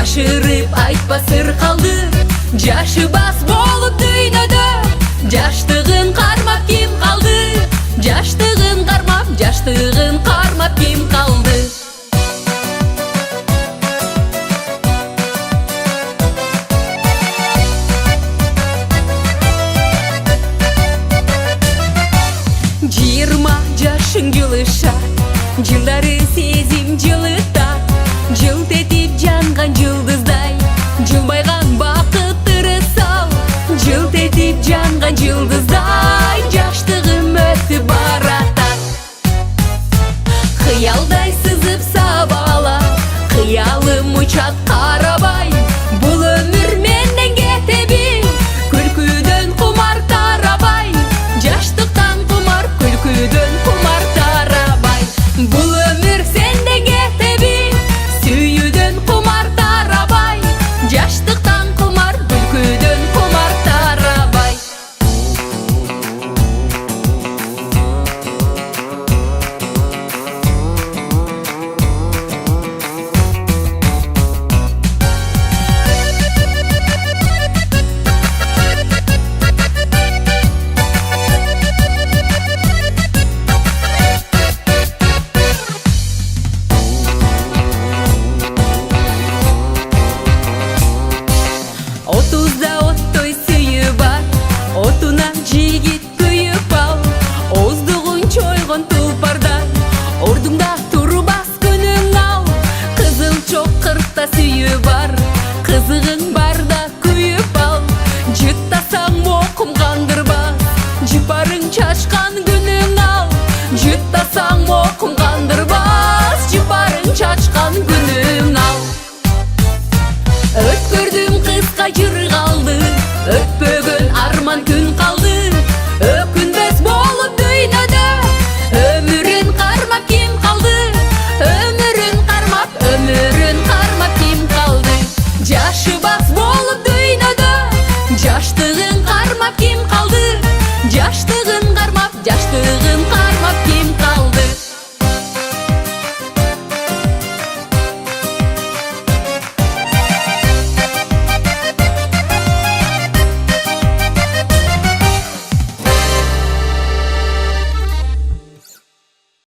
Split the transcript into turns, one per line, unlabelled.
жашырып айтпа сыр калды. Жашы бас болуп дүйнөдө жаштыгын кармап ким калды? Жаштыгын кармап ким калды? Жыйырма жашың жылыша, жылдары сезим жылыта, жылт этип жанган жылдыздай, жылбайган бакыт ырысал, жылт этип жанган жылдыздай, жаштыгым өтүп баратат. Кыялдай сызып сабала, кыялым учат карабай, бул өмүр менден кетеби, күлкүдөн кумар тарабай, жаштыктан кумар, күлкүдөн кумар тарабай. Бул өмүр сенден кетеби, сүйүүдөн кумар тарабай, жаштыктан кумар, күлкүдөн кумар тарабай. Отузда оттой сүйү бар, отуна жигит күйүп ал, оздугун чойгон тулпардай, ордуңда турбас күнүң ал. Кызыл чок кыркта сүйү бар, кызыгың барда күйүп ал, жыттасаң окум кандырбас, жыпарың чачкан күнүң ал. Жыттасаң окум кандырбас, жыпарың чачкан күнүң ал. Өткөрдүм кыска жыр